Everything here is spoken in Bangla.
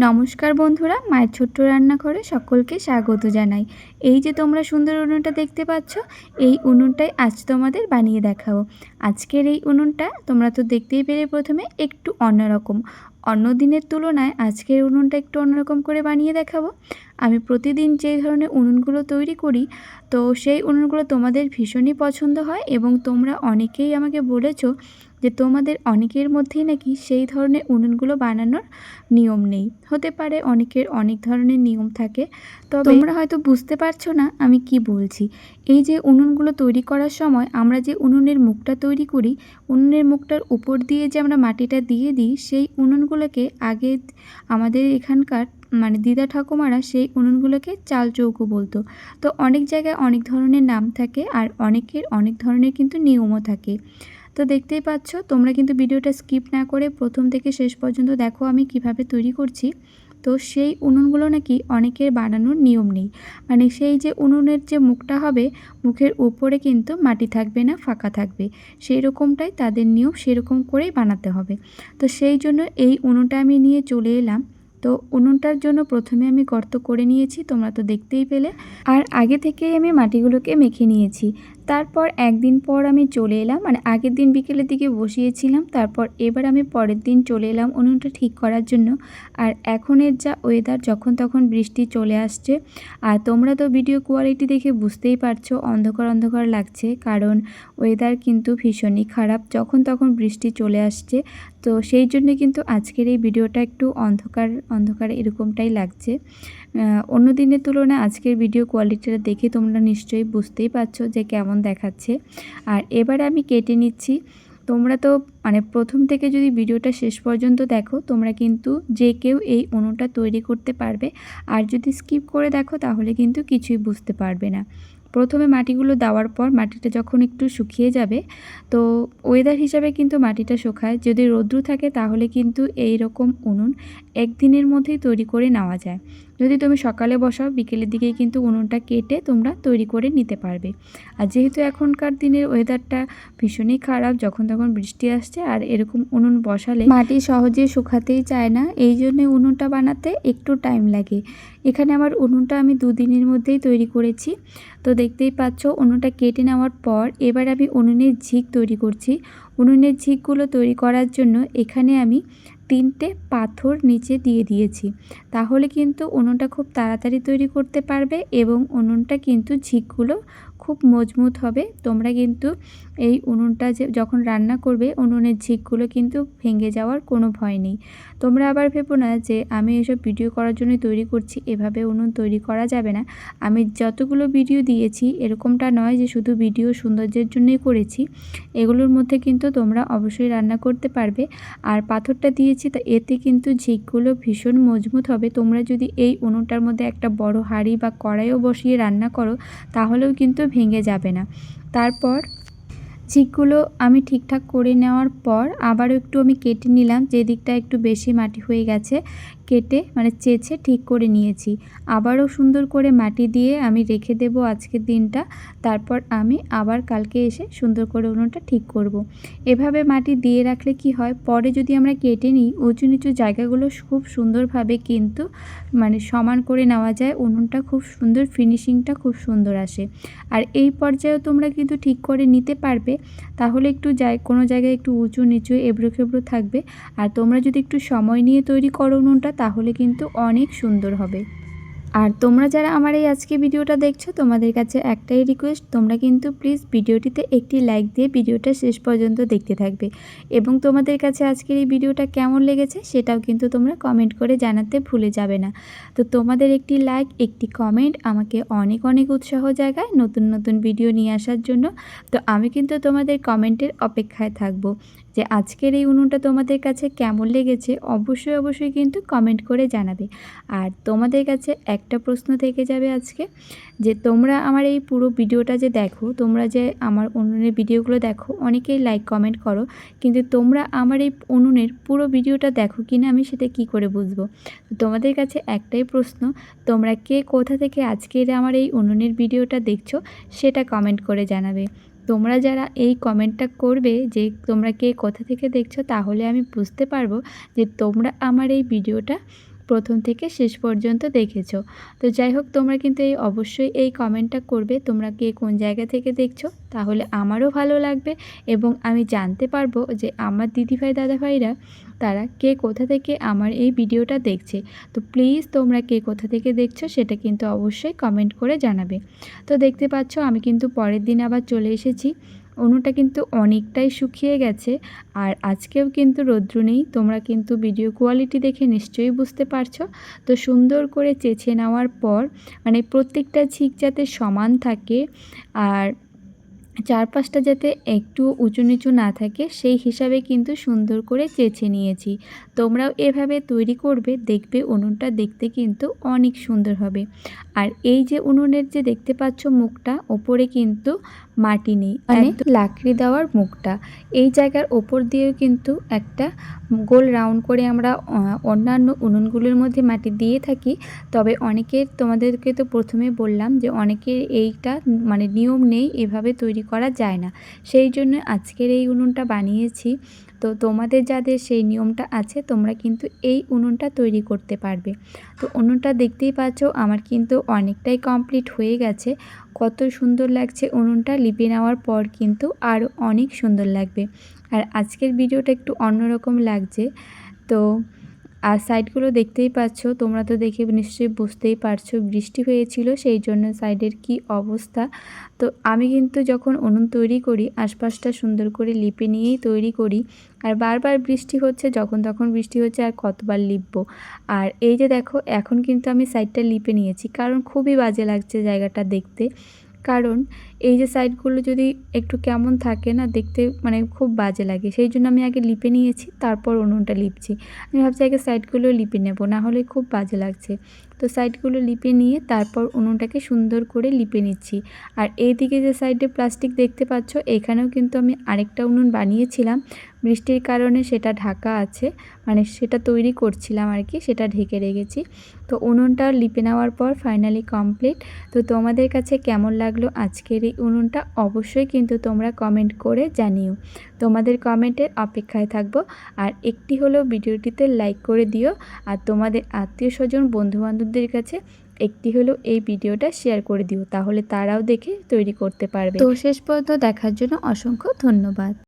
নমস্কার বন্ধুরা, মায়ের ছোট্ট রান্নাঘরে সকলকে স্বাগত জানাই। এই যে তোমরা সুন্দর উনুনটা দেখতে পাচ্ছ, এই উনুনটাই আজ তোমাদের বানিয়ে দেখাবো। আজকের এই উনুনটা তোমরা তো দেখতেই পেলে প্রথমে একটু অন্যরকম। অন্য দিনের তুলনায় আজকের উনুনটা একটু অন্যরকম করে বানিয়ে দেখাবো। আমি প্রতিদিন যে ধরনের উনুনগুলো তৈরি করি, তো সেই উনুনগুলো তোমাদের ভীষণই পছন্দ হয় এবং তোমরা অনেকেই আমাকে বলেছো যে তোমাদের অনেকের মধ্যেই নাকি সেই ধরনের উনুনগুলো বানানোর নিয়ম নেই। হতে পারে অনেকের অনেক ধরনের নিয়ম থাকে, তবে তোমরা হয়তো বুঝতে পারছো না আমি কি বলছি। এই যে উনুনগুলো তৈরি করার সময় আমরা যে উনুনের মুখটা তৈরি করি, উনুনের মুখটার উপর দিয়ে যে আমরা মাটিটা দিয়ে দিই, সেই উনুনগুলোকে আগে আমাদের এখানকার দিদা ঠাকুমারা সেই উনুনগুলোকে চাল চৌকো বলতো। তো অনেক জায়গায় অনেক ধরনের নাম থাকে আর অনেকের অনেক ধরনের কিন্তু নিয়মও থাকে। তো দেখতেই পাচ্ছ, তোমরা কিন্তু ভিডিওটা স্কিপ না করে প্রথম থেকে শেষ পর্যন্ত দেখো আমি কিভাবে তৈরি করছি। তো সেই উনুনগুলো নাকি অনেকের বানানোর নিয়ম নেই, সেই যে উনুনের যে মুখটা হবে, মুখের উপরে কিন্তু মাটি থাকবে না, ফাঁকা থাকবে, সেই রকমটাই তাদের নিয়ম, সেরকম করেই বানাতে হবে। তো সেই জন্য এই উনুনটা আমি নিয়ে চলে এলাম। তো উনুনটার জন্য প্রথমে আমি গর্ত করে নিয়েছি, তোমরা তো দেখতেই পেলে, আর আগে থেকেই আমি মাটিগুলোকে মেখে নিয়েছি। তারপর একদিন পর আমি চলে এলাম, আগের দিন বিকেলের দিকে বসিয়েছিলাম, তারপর এবার আমি পরের দিন চলে এলাম উনুনটা ঠিক করার জন্য। আর এখনের যা ওয়েদার, যখন তখন বৃষ্টি চলে আসছে, আর তোমরা তো ভিডিও কোয়ালিটি দেখে বুঝতেই পারছো অন্ধকার অন্ধকার লাগছে, কারণ ওয়েদার কিন্তু ভীষণই খারাপ, যখন তখন বৃষ্টি চলে আসছে। তো সেই জন্য কিন্তু আজকের এই ভিডিওটা একটু অন্ধকার অন্ধকার এরকমটাই লাগছে। অন্য দিনের তুলনায় আজকের ভিডিও কোয়ালিটিটা দেখে তোমরা নিশ্চয়ই বুঝতেই পারছো যে কেমন দেখাচ্ছে। আর এবার আমি কেটে নিচ্ছি। তোমরা তো প্রথম থেকে যদি ভিডিওটা শেষ পর্যন্ত দেখো, তোমরা কিন্তু যে কেউ এই উনুনটা তৈরি করতে পারবে। আর যদি স্কিপ করে দেখো তাহলে কিন্তু কিছুই বুঝতে পারবে না। প্রথমে মাটিগুলো দেওয়ার পর মাটিটা যখন একটু শুকিয়ে যাবে, তো ওয়েদার হিসাবে কিন্তু মাটিটা শুকায়, যদি রৌদ্র থাকে তাহলে কিন্তু এই রকম উনুন একদিনের মধ্যেই তৈরি করে নেওয়া যায়। যদি তুমি সকালে বসাও, বিকেলের দিকেই কিন্তু উনুনটা কেটে তোমরা তৈরি করে নিতে পারবে। আর যেহেতু এখনকার দিনের ওয়েদারটা ভীষণই খারাপ, যখন তখন বৃষ্টি আসছে, আর এরকম উনুন বসালে মাটি সহজে শুকাতেই চায় না, এই জন্যে উনুনটা বানাতে একটু টাইম লাগে। এখানে আমার উনুনটা আমি 2 দিনের মধ্যেই তৈরি করেছি। তো দেখতেই পাচ্ছ, উনুনটা কেটে নেওয়ার পর এবার আমি উনুনের ঝিক তৈরি করছি। উনুনের ঝিকগুলো তৈরি করার জন্য এখানে আমি 3টে পাথর নিচে দিয়ে দিয়েছি, তাহলে কিন্তু উনুনটা খুব তাড়াতাড়ি তৈরি করতে পারবে এবং উনুনটা কিন্তু ঝিকগুলো খুব মজবুত হবে। তোমরা কিন্তু এই উনুনটা যখন রান্না করবে, উনুনের ঝিকগুলো কিন্তু ভেঙে যাওয়ার কোনো ভয় নেই। তোমরা আবার ভেবো না যে আমি এসব ভিডিও করার জন্য তৈরি করছি, এভাবে উনুন তৈরি করা যাবে না। আমি যতগুলো ভিডিও দিয়েছি এরকমটা নয় যে শুধু ভিডিও সৌন্দর্যের জন্যই করেছি, এগুলোর মধ্যে কিন্তু তোমরা অবশ্যই রান্না করতে পারবে। আর পাথরটা দিয়েছি, তা এতে কিন্তু ঝিকগুলো ভীষণ মজবুত হবে। তোমরা যদি এই উনুনটার মধ্যে একটা বড় হাঁড়ি বা কড়াইও বসিয়ে রান্না করো, তাহলেও কিন্তু ভেঙে যাবে না। তারপর ঝিকগুলো আমি ঠিকঠাক করে নেওয়ার পর আবারও একটু আমি কেটে নিলাম, যে দিকটা একটু বেশি মাটি হয়ে গেছে, কেটে চেঁচে ঠিক করে নিয়েছি। আবারও সুন্দর করে মাটি দিয়ে আমি রেখে দেব আজকের দিনটা। তারপর আমি আবার কালকে এসে সুন্দর করে উনুনটা ঠিক করব। এভাবে মাটি দিয়ে রাখলে কি হয়, পরে যদি আমরা কেটে নিই, উঁচু নিচু জায়গাগুলো খুব সুন্দরভাবে কিন্তু সমান করে নেওয়া যায়, উনুনটা খুব সুন্দর, ফিনিশিংটা খুব সুন্দর আসে। আর এই পর্যায়েও তোমরা কিন্তু ঠিক করে নিতে পারবে, তাহলে একটু কোনো জায়গায় একটু উঁচু নিচু এবড়ো খেবড়ো থাকবে। আর তোমরা যদি একটু সময় নিয়ে তৈরি করো উনুনটা, তাহলে কিন্তু অনেক সুন্দর হবে। আর তোমরা যারা আমার এই আজকে ভিডিওটা দেখছো, তোমাদের কাছে একটাই রিকোয়েস্ট, তোমরা কিন্তু প্লিজ ভিডিওটিতে একটি লাইক দিয়ে ভিডিওটা শেষ পর্যন্ত দেখতে থাকবে, এবং তোমাদের কাছে আজকের এই ভিডিওটা কেমন লেগেছে সেটাও কিন্তু তোমরা কমেন্ট করে জানাতে ভুলে যাবে না। তো তোমাদের একটি লাইক, একটি কমেন্ট আমাকে অনেক অনেক উৎসাহ জাগায় নতুন নতুন ভিডিও নিয়ে আসার জন্য। তো আমি কিন্তু তোমাদের কমেন্টের অপেক্ষায় থাকবো যে আজকের এই উনুনটা তোমাদের কাছে কেমন লেগেছে, অবশ্যই অবশ্যই কিন্তু কমেন্ট করে জানাবে। আর তোমাদের কাছে একটা প্রশ্ন থেকে যাবে আজকে, যে তোমরা আমার এই পুরো ভিডিওটা যে দেখো, তোমরা যে আমার উনুনের ভিডিওগুলো দেখো, অনেকেই লাইক কমেন্ট করো, কিন্তু তোমরা আমার এই উনুনের পুরো ভিডিওটা দেখো কিনা আমি সেটা কি করে বুঝবো? তোমাদের কাছে একটাই প্রশ্ন, তোমরা কে কোথা থেকে আজকের আমার এই উনুনের ভিডিওটা দেখছো সেটা কমেন্ট করে জানাবে। তোমরা যারা এই কমেন্টটা করবে যে তোমরা কে কোথা থেকে দেখছো, তাহলে আমি বুঝতে পারবো যে তোমরা আমার এই ভিডিওটা প্রথম থেকে শেষ পর্যন্ত দেখেছো। তো যাই হোক, তোমরা কিন্তু অবশ্যই এই কমেন্টটা করবে তোমরা কে কোন জায়গা থেকে দেখছো, তাহলে আমারও ভালো লাগবে এবং আমি জানতে পারবো যে আমার দিদিভাই দাদাভাইরা তারা কে কোথা থেকে আমার এই ভিডিওটা দেখছে। তো প্লিজ তোমরা কে কোথা থেকে দেখছো সেটা কিন্তু অবশ্যই কমেন্ট করে জানাবে। তো দেখতে পাচ্ছ আমি কিন্তু পরের দিন আবার চলে এসেছি। উনুনটা কিন্তু অনেকটাই শুকিয়ে গেছে, আর আজকেও কিন্তু রৌদ্র নেই। তোমরা কিন্তু ভিডিও কোয়ালিটি দেখে নিশ্চয়ই বুঝতে পারছো। তো সুন্দর করে চেঁচে নেওয়ার পর মানে প্রত্যেকটা ঝিক যাতে সমান থাকে আর চারপাশটা যাতে একটু উঁচু নিচু না থাকে সেই হিসাবে কিন্তু সুন্দর করে চেঁচে নিয়েছি। তোমরাও এভাবে তৈরি করবে, দেখবে উনুনটা দেখতে কিন্তু অনেক সুন্দর হবে। আর এই যে উনুনের যে দেখতে পাচ্ছ মুখটা, ওপরে কিন্তু মাটি নেই, মানে লাকড়ি দেওয়ার মুখটা। এই জায়গার ওপর দিয়েও কিন্তু একটা গোল রাউন্ড করে আমরা অন্যান্য উনুনগুলোর মধ্যে মাটি দিয়ে থাকি। তবে অনেকের, তোমাদেরকে তো প্রথমে বললাম যে অনেকের এইটা মানে নিয়ম নেই, এভাবে তৈরি করা যায় না। সেই জন্য আজকের এই উনুনটা বানিয়েছি। তো তোমাদের যাদের সেই নিয়মটা আছে তোমরা কিন্তু এই উনুনটা তৈরি করতে পারবে। তো উনুনটা দেখতেই পাচ্ছ আমার কিন্তু অনেকটাই কমপ্লিট হয়ে গেছে। কত সুন্দর লাগছে উনুনটা, লিপে নেওয়ার পর কিন্তু আরও অনেক সুন্দর লাগবে। আর আজকের ভিডিওটা একটু অন্যরকম লাগছে। তো আর সাইডগুলো দেখতেই পাচ্ছ, তোমরা তো দেখে নিশ্চয়ই বুঝতেই পারছো বৃষ্টি হয়েছিল সেই জন্য সাইডের কি অবস্থা। তো আমি কিন্তু যখন উনুন তৈরি করি আশপাশটা সুন্দর করে লিপে নিয়েই তৈরি করি। আর বারবার বৃষ্টি হচ্ছে, যখন তখন বৃষ্টি হচ্ছে, আর কতবার লিপবো। আর এই যে দেখো এখন কিন্তু আমি সাইডটা লিপে নিয়েছি, কারণ খুবই বাজে লাগছে জায়গাটা দেখতে। কারণ এই যে সাইডগুলো যদি একটু কেমন থাকে না দেখতে, মানে খুব বাজে লাগে, সেই জন্য আমি আগে লিপে নিয়েছি, তারপর উনুনটা লিপছি। আমি ভাবছি আগে সাইডগুলো লিপে নেব, না হলে খুব বাজে লাগছে। তো সাইডগুলো লিপে নিয়ে তারপর উনুনটাকে সুন্দর করে লিপে নিচ্ছি। আর এইদিকে যে সাইডে প্লাস্টিক দেখতে পাচ্ছ, এখানেও কিন্তু আমি আরেকটা উনুন বানিয়েছিলাম, বৃষ্টির কারণে সেটা ঢাকা আছে, মানে সেটা তৈরি করছিলাম আর কি, সেটা ঢেকে রেখেছি। তো উনুনটা লিপে নেওয়ার পর ফাইনালি কমপ্লিট। তো তোমাদের কাছে কেমন লাগলো আজকের এই উনুনটা অবশ্যই কিন্তু তোমরা কমেন্ট করে জানিও। তোমাদের কমেন্টের অপেক্ষায় থাকবো। আর একটি হলেও ভিডিওটিতে লাইক করে দিও, আর তোমাদের আত্মীয় স্বজন বন্ধুবান্ধবদের কাছে একটি হলেও এই ভিডিওটা শেয়ার করে দিও, তাহলে তারাও দেখে তৈরি করতে পারবে। তো শেষ পর্যন্ত দেখার জন্য অসংখ্য ধন্যবাদ।